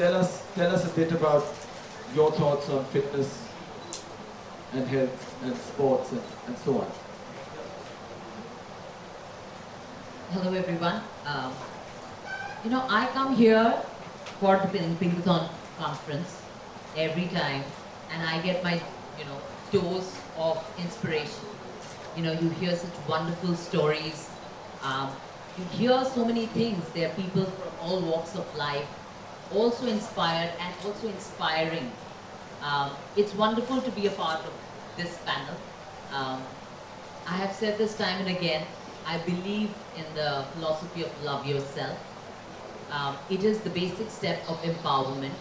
tell us a bit about your thoughts on fitness and health and sports and so on. Hello everyone. You know, I come here for the Pinkathon conference every time, and I get my, dose of inspiration. You know, you hear such wonderful stories. You hear so many things. There are people from all walks of life, also inspired and also inspiring. It's wonderful to be a part of this panel. I have said this time and again, I believe in the philosophy of love yourself. It is the basic step of empowerment.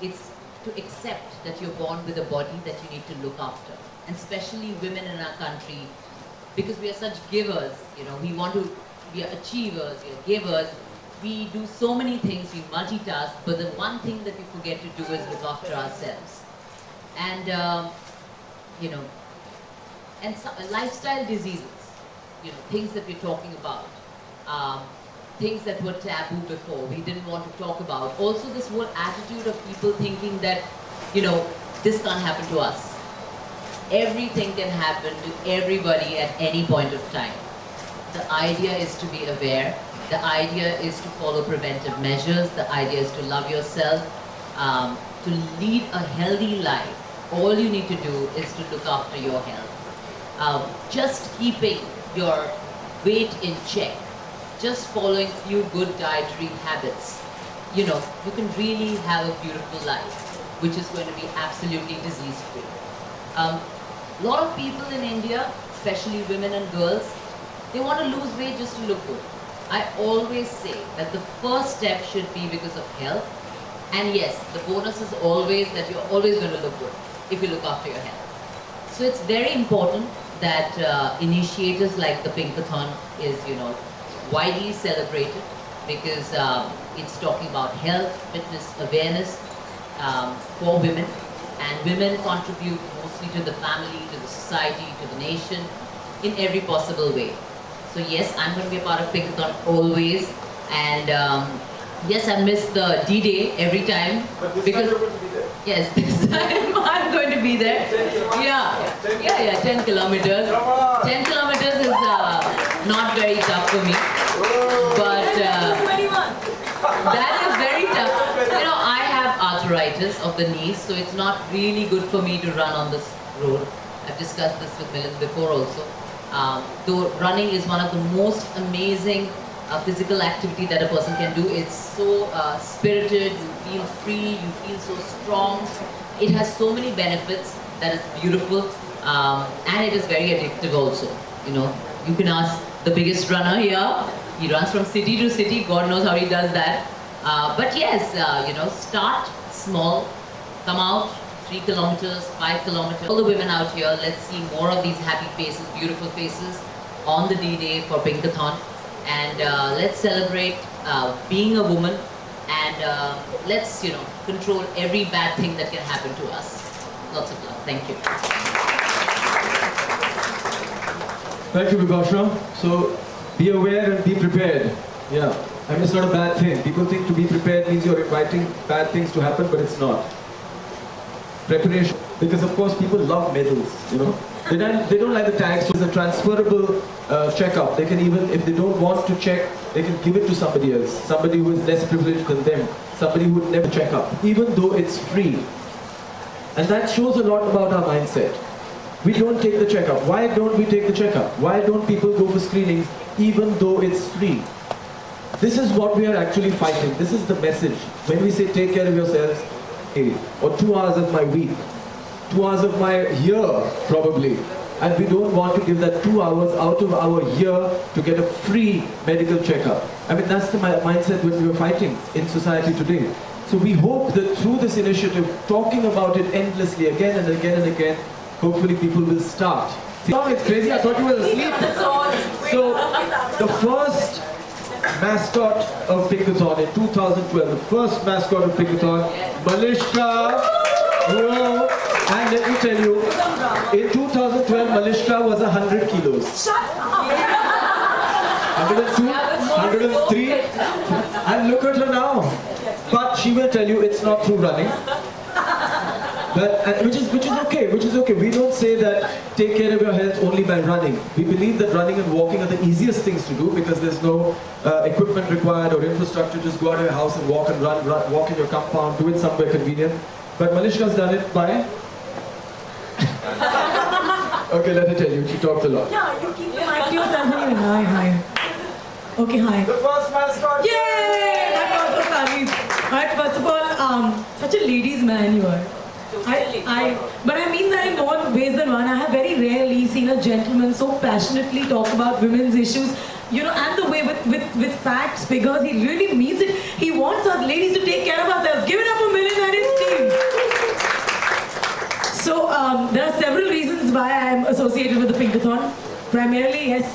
It's to accept that you're born with a body that you need to look after. And especially women in our country, because we are such givers, we are achievers, we are givers. We do so many things, we multitask, but the one thing that we forget to do is look after ourselves. And, and lifestyle diseases, things that we're talking about, things that were taboo before, we didn't want to talk about. Also this whole attitude of people thinking that, this can't happen to us. Everything can happen to everybody at any point of time. The idea is to be aware. The idea is to follow preventive measures. The idea is to love yourself, to lead a healthy life. All you need to do is to look after your health. Just keeping your weight in check, just following few good dietary habits, you can really have a beautiful life, which is going to be absolutely disease-free. A lot of people in India, especially women and girls, they want to lose weight just to look good. I always say that the first step should be because of health. And yes, the bonus is always that you're always going to look good if you look after your health. So it's very important that initiatives like the Pinkathon is, widely celebrated, because it's talking about health, fitness, awareness for women. And women contribute mostly to the family, to the society, to the nation, in every possible way. So yes, I'm going to be a part of Pinkathon always. And yes, I miss the D-Day every time. But this because time you're going to be there. Yes, this time I'm going to be there. 10 kilometers. 10 kilometers is not very tough for me. But that is very tough. I have arthritis of the knees, so it's not really good for me to run on this road. I've discussed this with Milind before also. Though running is one of the most amazing physical activity that a person can do. It's so spirited, you feel free, you feel so strong. It has so many benefits that is beautiful, and it is very addictive also. You can ask the biggest runner here. He runs from city to city. God knows how he does that. But yes, start small, come out 3 kilometers, 5 kilometers. All the women out here, let's see more of these happy faces, beautiful faces on the D-Day for Pinkathon. And let's celebrate being a woman, and let's, control every bad thing that can happen to us. Lots of love. Thank you. Thank you, Bipasha. So, be aware and be prepared. Yeah, I mean, it's not a bad thing. People think to be prepared means you're inviting bad things to happen, but it's not. Preparation, because of course people love medals, They don't like the tags, so it's a transferable checkup. They can even, if they don't want to check, they can give it to somebody else, somebody who is less privileged than them, somebody who would never check up, even though it's free. And that shows a lot about our mindset. We don't take the checkup. Why don't we take the checkup? Why don't people go for screenings even though it's free? This is what we are actually fighting. This is the message. When we say take care of yourselves, or 2 hours of my week, 2 hours of my year probably, and we don't want to give that 2 hours out of our year to get a free medical checkup. I mean, that's the mindset when we are fighting in society today. So we hope that through this initiative, talking about it endlessly again and again and again, hopefully people will start. Oh, it's crazy, I thought you were asleep. So the first mascot of Pinkathon in 2012, the first mascot of Pinkathon, Malishka. Whoa. And let me tell you, in 2012, Malishka was 100 kilos. 102, 103. And look at her now. But she will tell you it's not through running. But, which is okay. We don't say that take care of your health only by running. We believe that running and walking are the easiest things to do because there's no equipment required or infrastructure. Just go out of your house and walk and run, walk in your compound, do it somewhere convenient. But Malishka's done it by... Okay, let her tell you. She talks a lot. Yeah, you keep the mic to yourself. Hi. Okay, hi. The first mascot. Yay! That was so funny. Alright, first of all, such a ladies' man you are. But I mean that in more ways than one. I have very rarely seen a gentleman so passionately talk about women's issues. You know, and the way with facts, figures, he really means it. He wants us ladies to take care of ourselves. Give it up for Milind and his team. So there are several reasons why I am associated with the Pinkathon. Primarily, yes,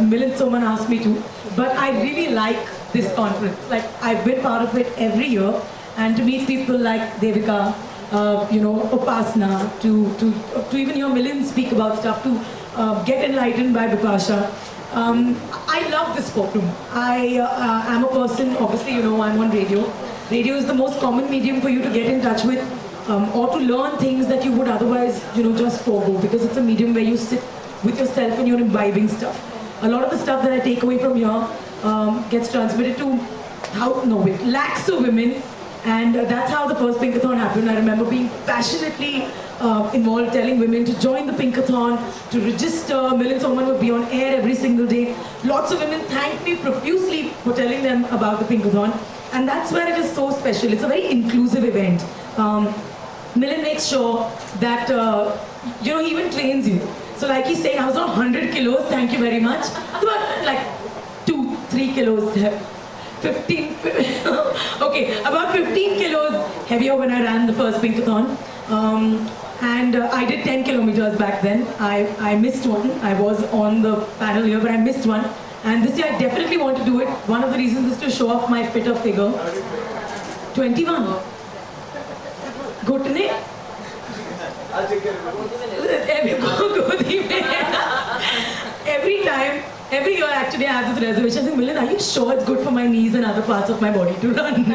Milind Soman asked me to, but I really like this conference. Like, I've been part of it every year, and to meet people like Devika, you know, Upasana, to even hear Milind speak about stuff, to get enlightened by Bipasha. I love this forum. I am a person, obviously, you know, I'm on radio. Radio is the most common medium for you to get in touch with or to learn things that you would otherwise, you know, just forego, because it's a medium where you sit with yourself and you're imbibing stuff. A lot of the stuff that I take away from here gets transmitted to lakhs of women, and that's how the first Pinkathon happened. I remember being passionately involved, telling women to join the Pinkathon, to register. Milind Soman would be on air every single day. Lots of women thanked me profusely for telling them about the Pinkathon, and that's where it is so special. It's a very inclusive event. Milind makes sure that, you know, he even trains you. So like he's saying, I was on 100 kilos, thank you very much. It's about like 2-3 kilos, 15, okay, about 15 kilos heavier when I ran the first Pinkathon. And I did 10 kilometers back then. I missed one. I was on the panel here, but I missed one. And this year I definitely want to do it. One of the reasons is to show off my fitter figure. 21. Ghutne? I'll take care of it. Every year actually I have this reservation. I think, Milind, are you sure it's good for my knees and other parts of my body to run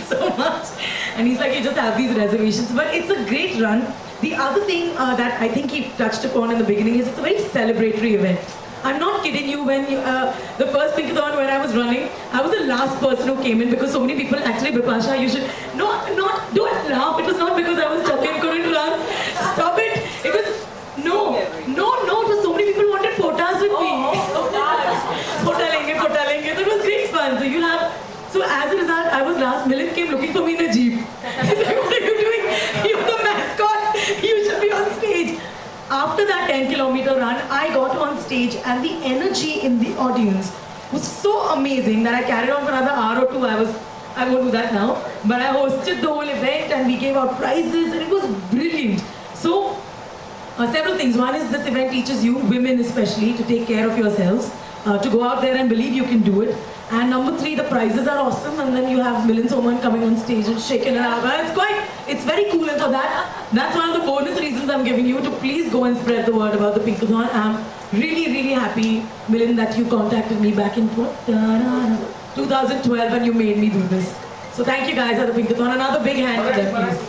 so much? And he's like, you just have these reservations. But it's a great run. The other thing that I think he touched upon in the beginning is it's a very celebratory event. I'm not kidding you, when the first Pinkathon when I was running, I was the last person who came in because so many people, actually Bipasha, you should, don't laugh, it was not because I was chubby and couldn't run. Stop it. It was, no, it was so many people wanted photos with me. Phota lenge. That was great fun. So so as a result, I was last. Milind came looking for me in a jeep. He's like, what are you doing? You're the mascot. You should be on stage. After that 10-kilometer run, I got on stage and the energy in the audience was so amazing that I carried on for another hour or two. I won't do that now, but I hosted the whole event and we gave out prizes and it was brilliant. So, several things. One is this event teaches you, women especially, to take care of yourselves, to go out there and believe you can do it. And number 3, the prizes are awesome, and then you have Milind Soman coming on stage and shaking it up. It's very cool, and for that's one of the bonus reasons I'm giving you, to please go and spread the word about the Pinkathon. I'm really, really happy, Milind, that you contacted me back in 2012 and you made me do this. So thank you guys at the Pinkathon. Another big hand for them, please.